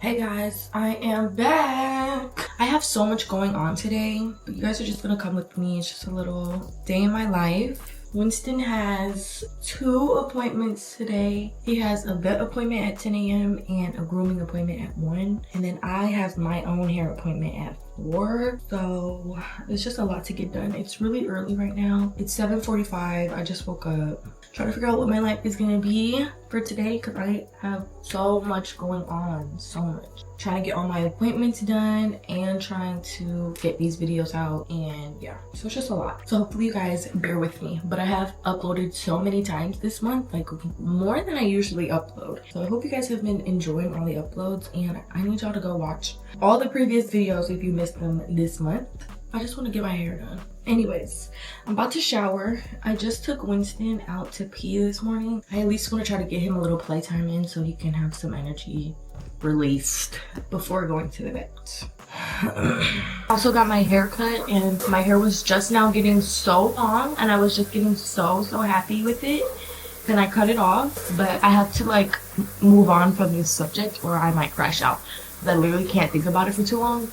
Hey guys, I am back. I have so much going on today, but you guys are just gonna come with me. It's just a little day in my life. Winston has 2 appointments today. He has a vet appointment at 10 a.m. and a grooming appointment at 1. And then I have my own hair appointment at 4. So it's just a lot to get done. It's really early right now. It's 7:45. I just woke up. Trying to figure out what my life is gonna be for today because I have so much going on. So much. Trying to get all my appointments done and trying to get these videos out, and yeah, so it's just a lot. So hopefully you guys bear with me, but I have uploaded so many times this month, like more than I usually upload. So I hope you guys have been enjoying all the uploads, and I need y'all to go watch all the previous videos if you missed them this month. I just want to get my hair done. Anyways, I'm about to shower. I just took Winston out to pee this morning. I at least want to try to get him a little playtime in so he can have some energy released before going to the vet. Also got my hair cut, and my hair was just now getting so long and I was just getting so happy with it. Then I cut it off, but I have to like move on from this subject or I might crash out. I literally can't think about it for too long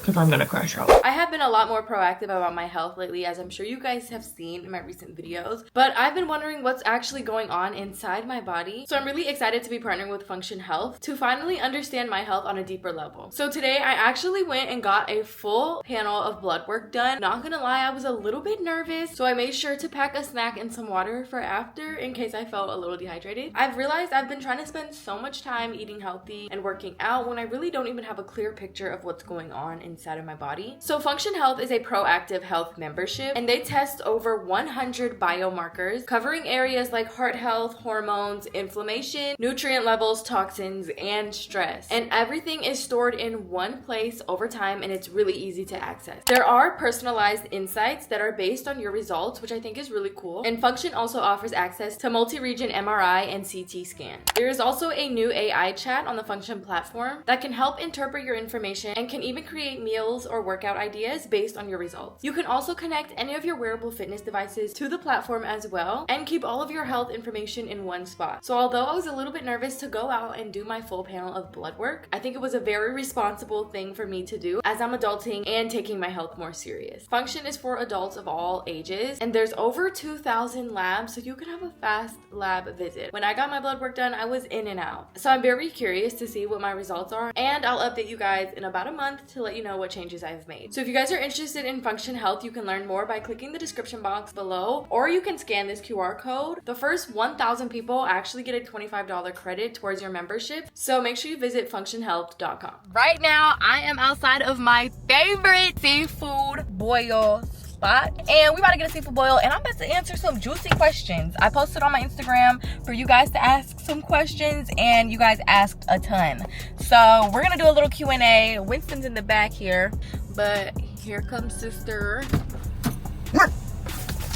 because I'm gonna crash out. I have been a lot more proactive about my health lately, as I'm sure you guys have seen in my recent videos, but I've been wondering what's actually going on inside my body. So I'm really excited to be partnering with Function Health to finally understand my health on a deeper level. So today I actually went and got a full panel of blood work done. Not gonna lie, I was a little bit nervous, so I made sure to pack a snack and some water for after in case I felt a little dehydrated. I've realized I've been trying to spend so much time eating healthy and working out when I really don't even have a clear picture of what's going on inside of my body. So Function Health is a proactive health membership, and they test over 100 biomarkers covering areas like heart health, hormones, inflammation, nutrient levels, toxins, and stress. And everything is stored in one place over time, and it's really easy to access. There are personalized insights that are based on your results, which I think is really cool. And Function also offers access to multi-region MRI and CT scan. There is also a new AI chat on the Function platform that can help interpret your information and can even create meals or workout ideas based on your results. You can also connect any of your wearable fitness devices to the platform as well and keep all of your health information in one spot. So although I was a little bit nervous to go out and do my full panel of blood work, I think it was a very responsible thing for me to do as I'm adulting and taking my health more serious. Function is for adults of all ages, and there's over 2,000 labs, so you can have a fast lab visit. When I got my blood work done, I was in and out. So I'm very curious to see what my results are, and I'll update you guys in about a month to let you know what changes I've made. So if you guys are interested in Function Health, you can learn more by clicking the description box below, or you can scan this QR code. The first 1,000 people actually get a $25 credit towards your membership, so make sure you visit functionhealth.com. Right now, I am outside of my favorite seafood boil spot, and we about to get a seafood boil, and I'm about to answer some juicy questions. I posted on my Instagram for you guys to ask some questions, and you guys asked a ton. So we're gonna do a little Q&A. Winston's in the back here, but here comes sister.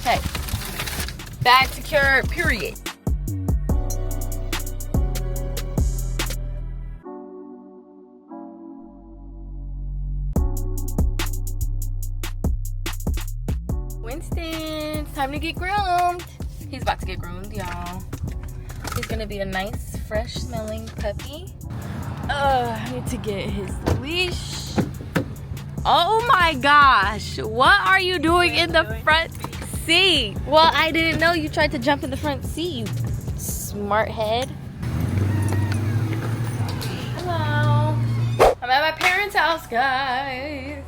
Hey, bag secured, period. Winston, it's time to get groomed. He's about to get groomed, y'all. He's gonna be a nice, fresh smelling puppy. I need to get his leash. Oh my gosh, what are you doing in the front seat? Well, I didn't know you tried to jump in the front seat, you smart head. Hello. I'm at my parents' house, guys.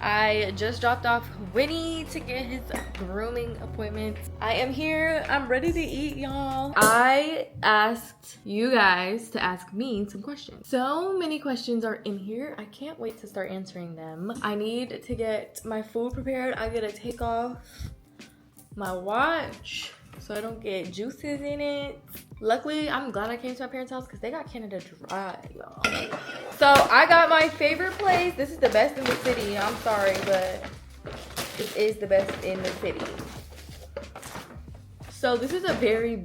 I just dropped off Winnie to get his grooming appointment. I am here. I'm ready to eat, y'all. I asked you guys to ask me some questions. So many questions are in here. I can't wait to start answering them. I need to get my food prepared. I gotta take off my watch so I don't get juices in it. Luckily, I'm glad I came to my parents' house because they got Canada Dry, y'all. So I got my favorite place. This is the best in the city. I'm sorry, but this is the best in the city. So this is a very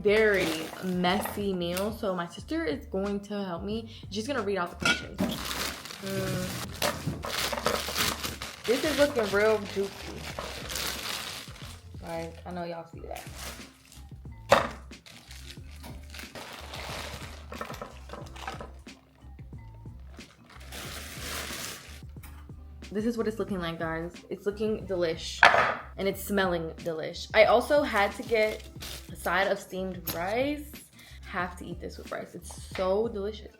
messy meal. So my sister is going to help me. She's gonna read out the questions. This is looking real juicy. Like, I know y'all see that. This is what it's looking like, guys. It's looking delish and it's smelling delish. I also had to get a side of steamed rice. Have to eat this with rice. It's so delicious.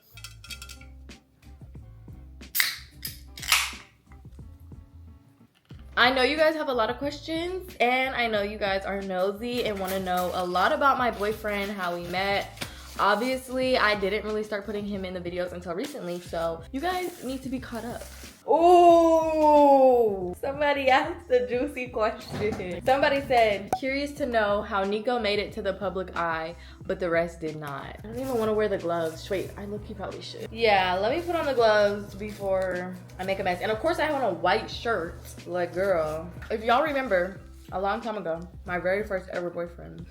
I know you guys have a lot of questions, and I know you guys are nosy and want to know a lot about my boyfriend, how we met. Obviously, I didn't really start putting him in the videos until recently, so you guys need to be caught up. Oh, somebody asked a juicy question. Somebody said, curious to know how Nico made it to the public eye, but the rest did not. I don't even want to wear the gloves. Wait, I look, you probably should. Yeah, let me put on the gloves before I make a mess. And of course I have on a white shirt. Like, girl, if y'all remember, a long time ago, my very first ever boyfriend.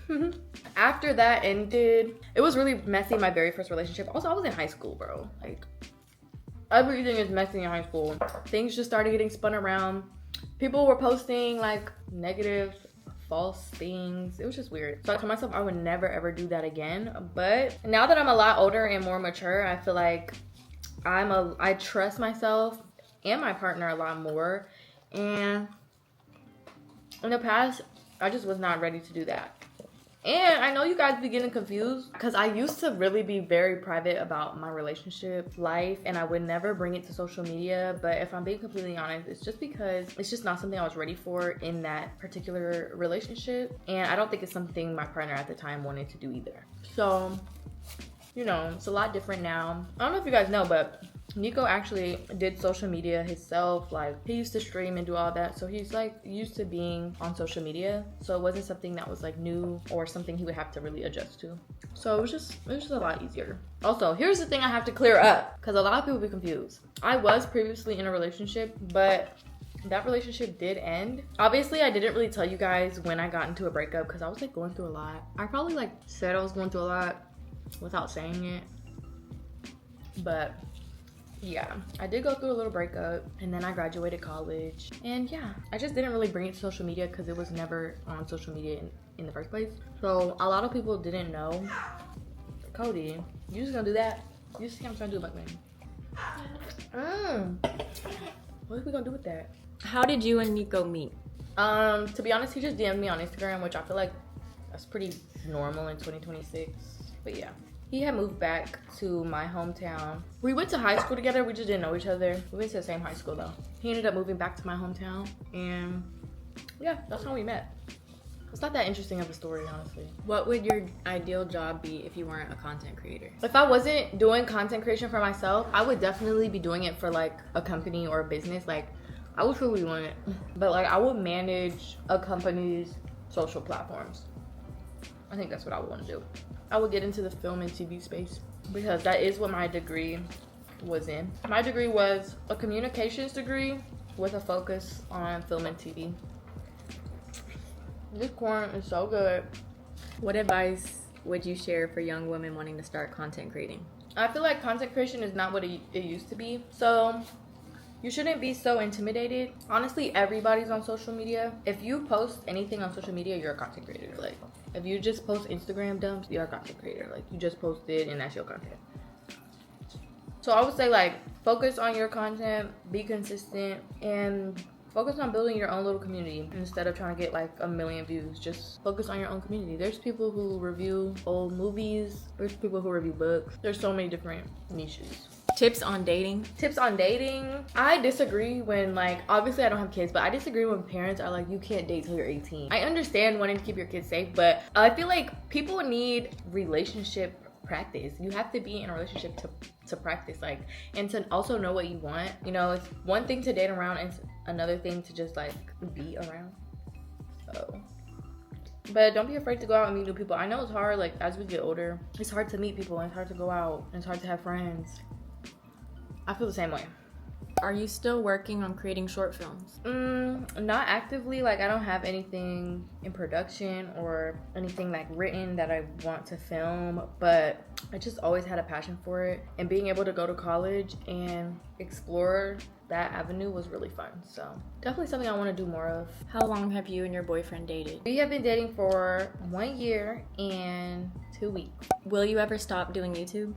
After that ended, it was really messy, my very first relationship. Also, I was in high school, bro. Like, everything is messy in high school. Things just started getting spun around. People were posting like negative, false things. It was just weird. So I told myself I would never ever do that again. But now that I'm a lot older and more mature, I feel like I trust myself and my partner a lot more. And in the past, I just was not ready to do that. And I know you guys be getting confused because I used to really be very private about my relationship life and I would never bring it to social media. But if I'm being completely honest, it's just because it's just not something I was ready for in that particular relationship. And I don't think it's something my partner at the time wanted to do either. So, you know, it's a lot different now. I don't know if you guys know, but Nico actually did social media himself. Like, he used to stream and do all that, so he's like used to being on social media, so it wasn't something that was like new or something he would have to really adjust to. So it was just a lot easier. Also, here's the thing I have to clear up because a lot of people be confused. I was previously in a relationship, but that relationship did end. Obviously, I didn't really tell you guys when I got into a breakup because I was like going through a lot. I probably like said I was going through a lot without saying it, but yeah, I did go through a little breakup and then I graduated college. And yeah, I just didn't really bring it to social media because it was never on social media in the first place. So a lot of people didn't know. Cody, you just gonna do that? You just see I'm trying to do a mukbang. What are we gonna do with that? How did you and Nico meet? To be honest, he just DM'd me on Instagram, which I feel like that's pretty normal in 2026. But yeah. He had moved back to my hometown. We went to high school together. We just didn't know each other. We went to the same high school though. He ended up moving back to my hometown. And yeah, that's how we met. It's not that interesting of a story, honestly. What would your ideal job be if you weren't a content creator? If I wasn't doing content creation for myself, I would definitely be doing it for like a company or a business. Like, I would truly want it. But like, I would manage a company's social platforms. I think that's what I would want to do. I would get into the film and TV space because that is what my degree was in. My degree was a communications degree with a focus on film and TV. This corn is so good. What advice would you share for young women wanting to start content creating? I feel like content creation is not what it used to be. So you shouldn't be so intimidated. Honestly, everybody's on social media. If you post anything on social media, you're a content creator. Like, if you just post Instagram dumps, you're a content creator. Like, you just posted and that's your content. So I would say, like, focus on your content, be consistent, and focus on building your own little community instead of trying to get like a million views. Just focus on your own community. There's people who review old movies. There's people who review books. There's so many different niches. Tips on dating? Tips on dating. I disagree when, like, obviously I don't have kids, but I disagree when parents are like, you can't date till you're 18. I understand wanting to keep your kids safe, but I feel like people need relationship practice. You have to be in a relationship to practice, like, and to also know what you want. You know, it's one thing to date around and another thing to just like be around. So, but don't be afraid to go out and meet new people. I know it's hard, like, as we get older, it's hard to meet people and it's hard to go out and it's hard to have friends. I feel the same way. Are you still working on creating short films? Not actively. Like, I don't have anything in production or anything like written that I want to film, but I just always had a passion for it, and being able to go to college and explore that avenue was really fun. So definitely something I want to do more of. How long have you and your boyfriend dated? We have been dating for 1 year and 2 weeks. Will you ever stop doing YouTube?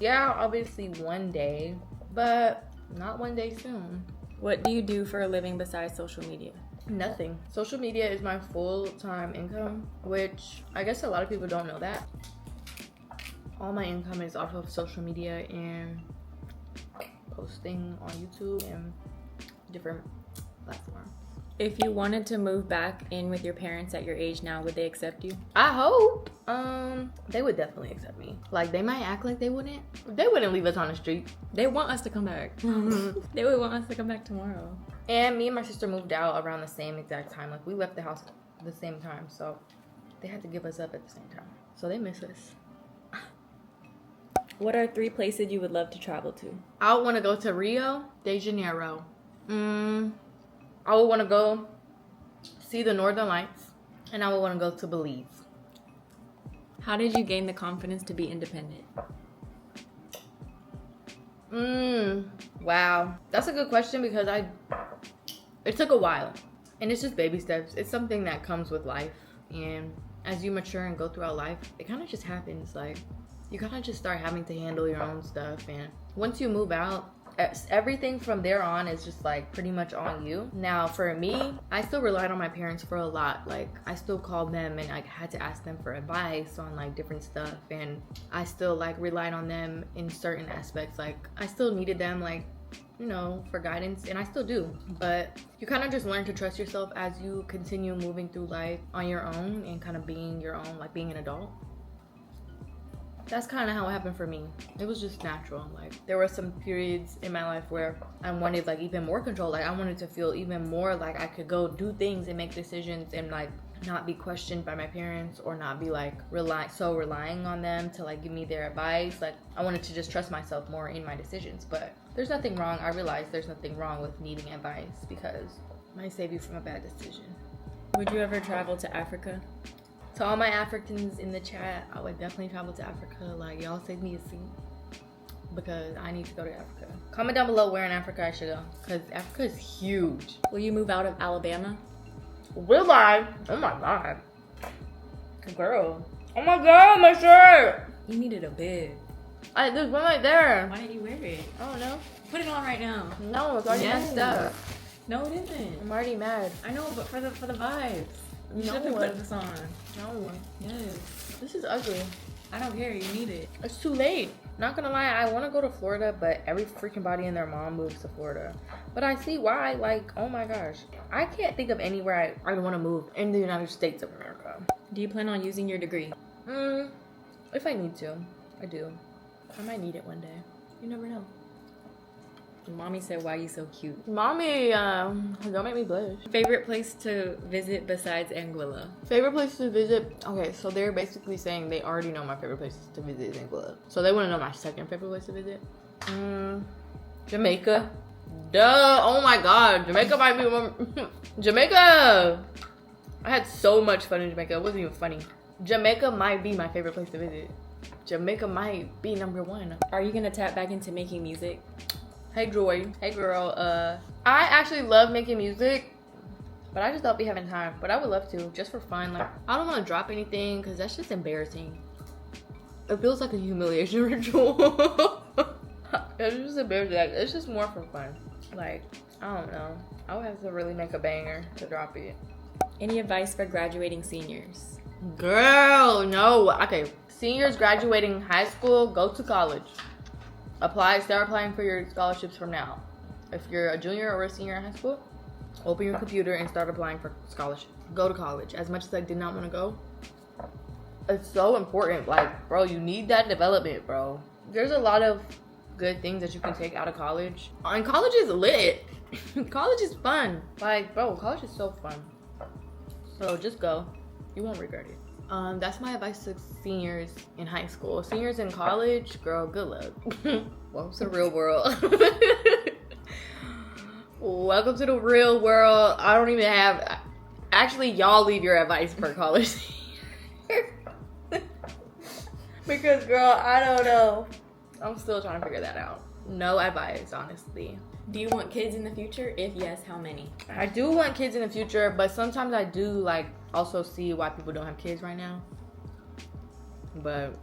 Yeah, obviously one day, but not one day soon. What do you do for a living besides social media? Nothing. Social media is my full-time income, which I guess a lot of people don't know that. All my income is off of social media and posting on YouTube and different platforms. If you wanted to move back in with your parents at your age now, would they accept you? I hope. They would definitely accept me. Like, they might act like they wouldn't. They wouldn't leave us on the street. They want us to come back. They would want us to come back tomorrow. And me and my sister moved out around the same exact time. Like, we left the house at the same time, so they had to give us up at the same time. So they miss us. What are 3 places you would love to travel to? I would want to go to Rio de Janeiro. I would want to go see the Northern Lights, and I would want to go to Belize. How did you gain the confidence to be independent? Wow. That's a good question because it took a while. And it's just baby steps. It's something that comes with life. And as you mature and go throughout life, it kind of just happens. Like, you kind of just start having to handle your own stuff. And once you move out, everything from there on is just like pretty much on you. Now for me, I still relied on my parents for a lot. Like, I still called them and I had to ask them for advice on like different stuff, and I still like relied on them in certain aspects. Like, I still needed them, like, you know, for guidance, and I still do. But you kind of just learn to trust yourself as you continue moving through life on your own and kind of being your own, like being an adult. That's kind of how it happened for me. It was just natural. Like, there were some periods in my life where I wanted like even more control. Like, I wanted to feel even more like I could go do things and make decisions and like not be questioned by my parents, or not be like relying on them to like give me their advice. Like, I wanted to just trust myself more in my decisions. But there's nothing wrong. I realized there's nothing wrong with needing advice because it might save you from a bad decision. Would you ever travel to Africa? To all my Africans in the chat, I would definitely travel to Africa. Like, y'all save me a seat because I need to go to Africa. Comment down below where in Africa I should go, because Africa is huge. Will you move out of Alabama? Will I? Oh my god. Girl. Oh my god, my shirt! You needed a bib. There's one right there. Why didn't you wear it? I don't know. Put it on right now. No, it's already messed up. No, it isn't. I'm already mad. I know, but for the vibes. You should have No. put this on. No. Yes. This is ugly. I don't care. You need it. It's too late. Not gonna lie, I want to go to Florida, but every freaking body and their mom moves to Florida. But I see why. Like, oh my gosh, I can't think of anywhere I want to move in the United States of America. Do you plan on using your degree? If I need to, I do. I might need it one day. You never know. Mommy said, "Why you so cute?" Mommy, don't make me blush. Favorite place to visit besides Anguilla? Favorite place to visit? Okay, so they're basically saying they already know my favorite places to visit is Anguilla. So they want to know my second favorite place to visit. Jamaica. Duh. Oh my god. Jamaica might be one. Jamaica. I had so much fun in Jamaica. It wasn't even funny. Jamaica might be my favorite place to visit. Jamaica might be number 1. Are you gonna tap back into making music? Hey Joy. Hey girl. I actually love making music, but I just don't be having time. But I would love to, just for fun. Like, I don't want to drop anything because that's just embarrassing. It feels like a humiliation ritual. It's just embarrassing. Like, it's just more for fun. Like, I don't know. I would have to really make a banger to drop it. Any advice for graduating seniors? Girl, no. Okay, seniors graduating high school, go to college. Start applying for your scholarships from now. If you're a junior or a senior in high school, open your computer and start applying for scholarships. Go to college. As much as I did not want to go, it's so important. Like, bro, you need that development, bro. There's a lot of good things that you can take out of college. And college is lit. College is fun. Like, bro, college is so fun. So just go. You won't regret it. That's my advice to seniors in high school. Seniors in college, girl, good luck. Welcome to the real world. Welcome to the real world. I don't even have... Actually, y'all leave your advice for college. Because, girl, I don't know. I'm still trying to figure that out. No advice, honestly. Do you want kids in the future? If yes, how many? I do want kids in the future, but sometimes I do, like, also see why people don't have kids right now. But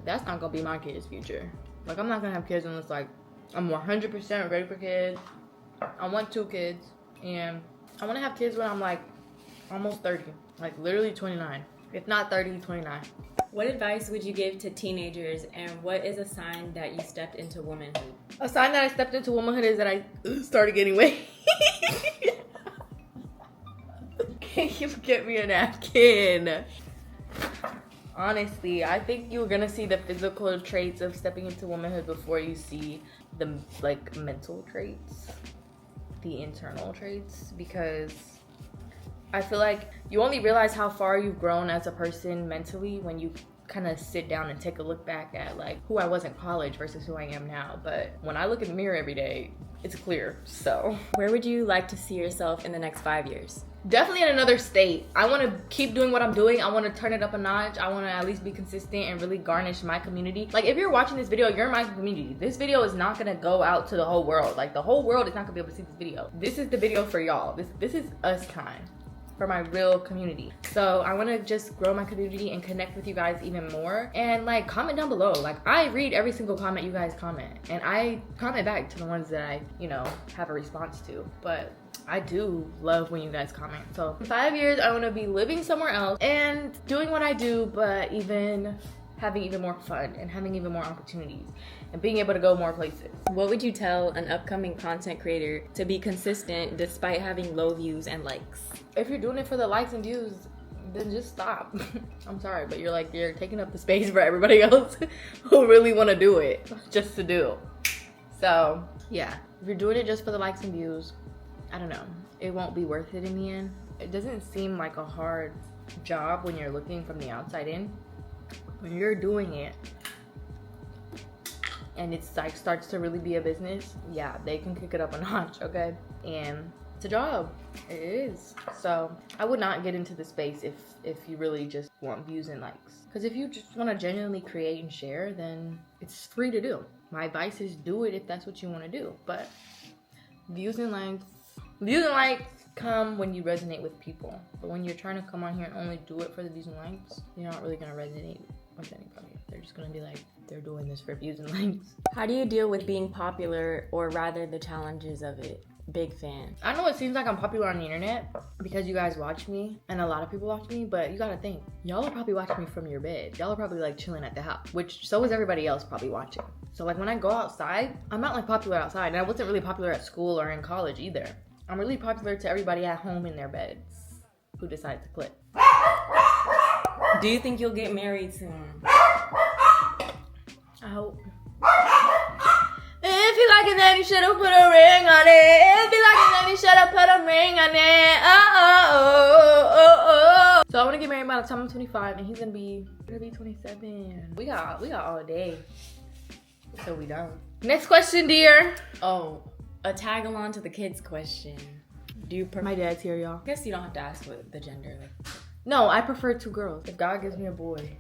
that's not gonna be my kids' future. Like, I'm not gonna have kids unless, like, I'm 100% ready for kids. I want 2 kids, and I want to have kids when I'm like almost 30, like literally 29. If not 30, 29. What advice would you give to teenagers, and what is a sign that you stepped into womanhood? A sign that I stepped into womanhood is that I started gaining weight. Can you get me a napkin? Honestly, I think you're gonna see the physical traits of stepping into womanhood before you see the like mental traits, the internal traits, because I feel like you only realize how far you've grown as a person mentally when you kind of sit down and take a look back at like who I was in college versus who I am now. But when I look in the mirror every day, it's clear. So Where would you like to see yourself in the next 5 years? definitely in another state. I want to keep doing what I'm doing. I want to turn it up a notch. I want to at least be consistent and really garnish my community. Like, if you're watching this video, you're in my community. This video is not going to go out to the whole world. Like, the whole world is not going to be able to see this video. This is the video for y'all. This is us time for my real community. So I want to just grow my community and connect with you guys even more. And like, comment down below. Like, I read every single comment you guys comment, and I comment back to the ones that I, you know, have a response to. But I do love when you guys comment. So in 5 years, I want to be living somewhere else and doing what I do, but even having even more fun and having even more opportunities and being able to go more places. What would you tell an upcoming content creator to be consistent despite having low views and likes? If you're doing it for the likes and views, then just stop. I'm sorry, but you're taking up the space for everybody else who really want to do it just to do. So yeah, if you're doing it just for the likes and views, I don't know, it won't be worth it in the end. It doesn't seem like a hard job when you're looking from the outside in. When you're doing it and it's like starts to really be a business, yeah, they can kick it up a notch, okay? And it's a job. It is. So I would not get into the space if you really just want views and likes. Because if you just want to genuinely create and share, then it's free to do. My advice is do it if that's what you want to do. But views and likes come when you resonate with people. But when you're trying to come on here and only do it for the views and likes, you're not really going to resonate with anybody. They're just going to be like, they're doing this for views and likes. How do you deal with being popular, or rather the challenges of it? Big fan. I know it seems like I'm popular on the internet because you guys watch me and a lot of people watch me, but you gotta think, y'all are probably watching me from your bed. Y'all are probably like chilling at the house, which so is everybody else probably watching. So like when I go outside, I'm not like popular outside, and I wasn't really popular at school or in college either. I'm really popular to everybody at home in their beds who decide to click. Do you think you'll get married soon? I hope. If you like it, then you should've put a ring on it. If you like it, then you should've put a ring on it. Oh. So I want to get married by the time I'm 25, and he's gonna be 27. We got all day. So we don't. Next question, dear. Oh, a tag along to the kids question. Do you My dad's here, y'all. I guess you don't have to ask what the gender. No, I prefer 2 girls. If God gives me a boy.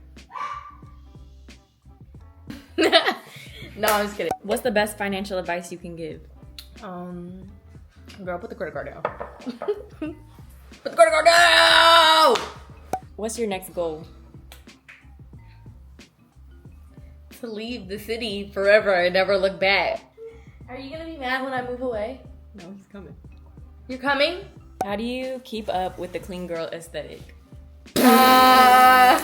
No, I'm just kidding. What's the best financial advice you can give? Girl, put the credit card down. Put the credit card down! What's your next goal? To leave the city forever and never look back. Are you gonna be mad when I move away? No, it's coming. You're coming? How do you keep up with the clean girl aesthetic? As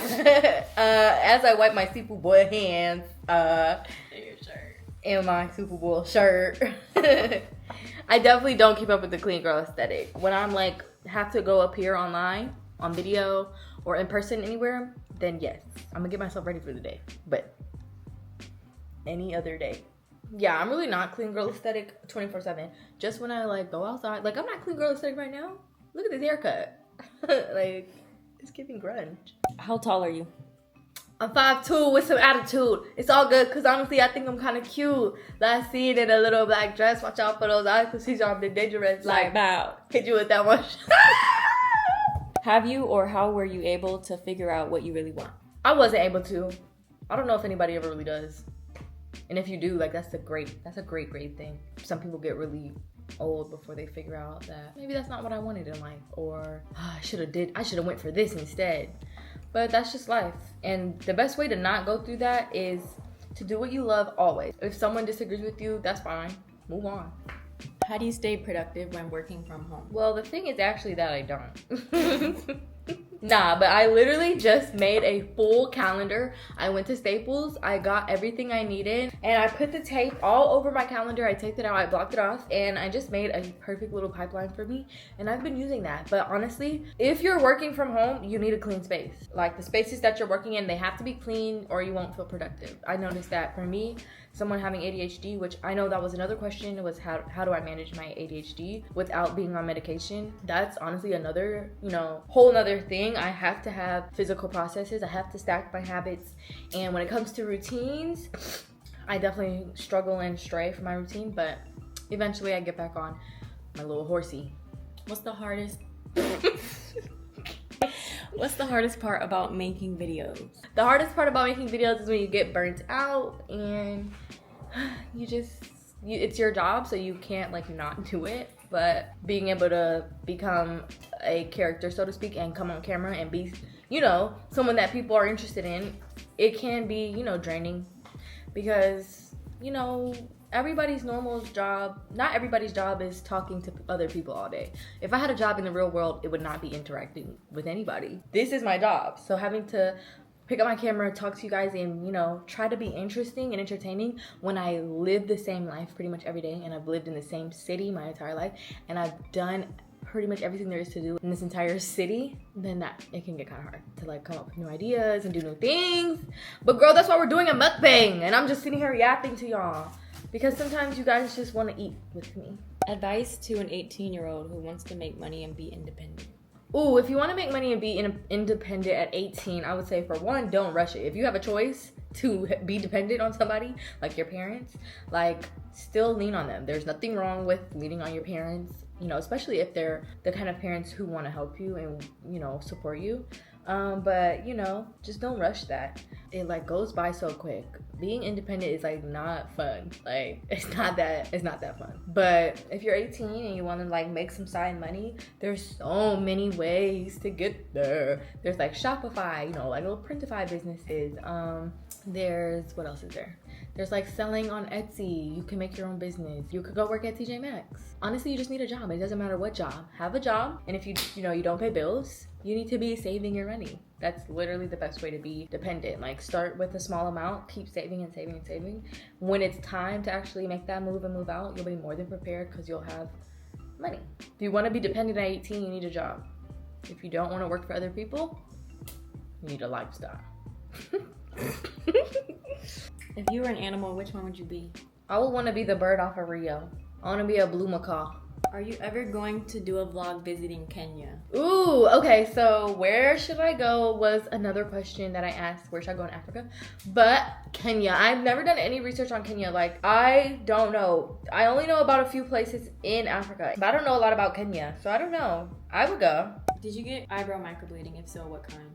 I wipe my Super Bowl hands, in my Super Bowl shirt. I definitely don't keep up with the clean girl aesthetic. When I'm like, have to go appear online, on video, or in person anywhere, then yes, I'm gonna get myself ready for the day. But any other day. Yeah, I'm really not clean girl aesthetic 24/7. Just when I like go outside. Like, I'm not clean girl aesthetic right now. Look at this haircut. Like, it's giving grunge. How tall are you? I'm 5'2" with some attitude. It's all good, because honestly, I think I'm kind of cute. Last scene in a little black dress. Watch out for those eyes, because she's on the dangerous. Like that. Hit you with that one. Have you, or how were you able to figure out what you really want? I wasn't able to. I don't know if anybody ever really does. And if you do, like, that's a great thing. Some people get really old before they figure out that maybe that's not what I wanted in life, or I should have went for this instead. But that's just life. And the best way to not go through that is to do what you love always. If someone disagrees with you, that's fine. Move on. How do you stay productive when working from home? Well, the thing is actually that I don't. Nah, but I literally just made a full calendar. I went to Staples, I got everything I needed, and I put the tape all over my calendar. I taped it out, I blocked it off, and I just made a perfect little pipeline for me, and I've been using that. But honestly, if you're working from home, you need a clean space. Like, the spaces that you're working in, they have to be clean or you won't feel productive. I noticed that for me, someone having ADHD, which I know that was another question, was how do I manage my ADHD without being on medication? That's honestly another, whole another thing. I have to have physical processes. I have to stack my habits. And when it comes to routines, I definitely struggle and stray from my routine, but eventually I get back on my little horsey. What's the hardest part about making videos? The hardest part about making videos is when you get burnt out and it's your job, so you can't not do it. But being able to become a character, so to speak, and come on camera and be, someone that people are interested in, it can be, draining because, everybody's normal job, not everybody's job is talking to other people all day. If I had a job in the real world, it would not be interacting with anybody. This is my job. So having to pick up my camera, talk to you guys, and, try to be interesting and entertaining when I live the same life pretty much every day, and I've lived in the same city my entire life, and I've done pretty much everything there is to do in this entire city, then that it can get kind of hard to come up with new ideas and do new things. But girl, that's why we're doing a mukbang, and I'm just sitting here yapping to y'all because sometimes you guys just want to eat with me. Advice to an 18-year-old who wants to make money and be independent. Ooh, if you want to make money and be independent at 18, I would say, for one, don't rush it. If you have a choice to be dependent on somebody, like your parents, still lean on them. There's nothing wrong with leaning on your parents, especially if they're the kind of parents who want to help you and, support you. But, just don't rush that. It goes by so quick. Being independent is not fun. It's not that fun. But if you're 18 and you want to make some side money, there's so many ways to get there. There's Shopify, little Printify businesses. There's, what else is there? There's selling on Etsy. You can make your own business. You could go work at TJ Maxx. Honestly, you just need a job. It doesn't matter what job. Have a job. And if you don't pay bills, you need to be saving your money. That's literally the best way to be dependent. Start with a small amount, keep saving and saving and saving. When it's time to actually make that move and move out, you'll be more than prepared because you'll have money. If you want to be dependent at 18, you need a job. If you don't want to work for other people, you need a lifestyle. If you were an animal, which one would you be? I would want to be the bird off of Rio. I want to be a blue macaw. Are you ever going to do a vlog visiting Kenya? Ooh, okay, so where should I go was another question that I asked. Where should I go in Africa? But Kenya, I've never done any research on Kenya. I don't know. I only know about a few places in Africa, but I don't know a lot about Kenya, so I don't know. I would go. Did you get eyebrow microblading? If so, what kind?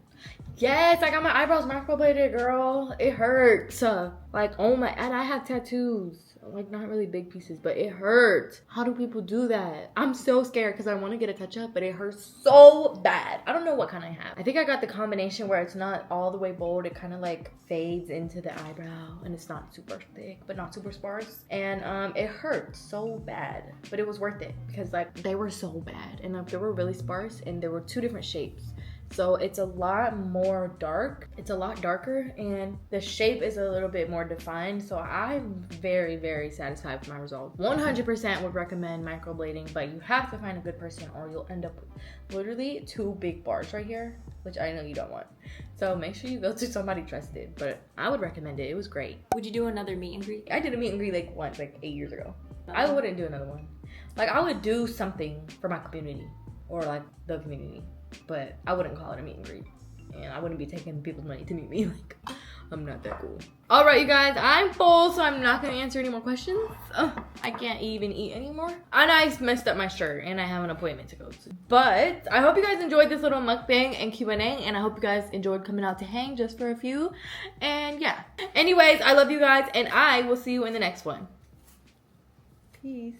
Yes, I got my eyebrows microbladed, girl. It hurts. And I have tattoos. Not really big pieces, but it hurts. How do people do that? I'm so scared because I want to get a touch up, but it hurts so bad. I don't know what kind I have. I think I got the combination where it's not all the way bold. It kind of fades into the eyebrow and it's not super thick, but not super sparse. And it hurts so bad, but it was worth it because they were so bad and they were really sparse and there were two different shapes. So it's a lot more dark. It's a lot darker and the shape is a little bit more defined. So I'm very, very satisfied with my result. 100% would recommend microblading, but you have to find a good person or you'll end up with literally 2 big bars right here, which I know you don't want. So make sure you go to somebody trusted, but I would recommend it. It was great. Would you do another meet and greet? I did a meet and greet once, 8 years ago. I wouldn't do another one. I would do something for my community or the community. But I wouldn't call it a meet and greet. And I wouldn't be taking people's money to meet me. I'm not that cool. All right, you guys, I'm full, so I'm not going to answer any more questions. I can't even eat anymore. And I messed up my shirt, and I have an appointment to go to. But I hope you guys enjoyed this little mukbang and Q&A, and I hope you guys enjoyed coming out to hang just for a few. And yeah. Anyways, I love you guys, and I will see you in the next one. Peace.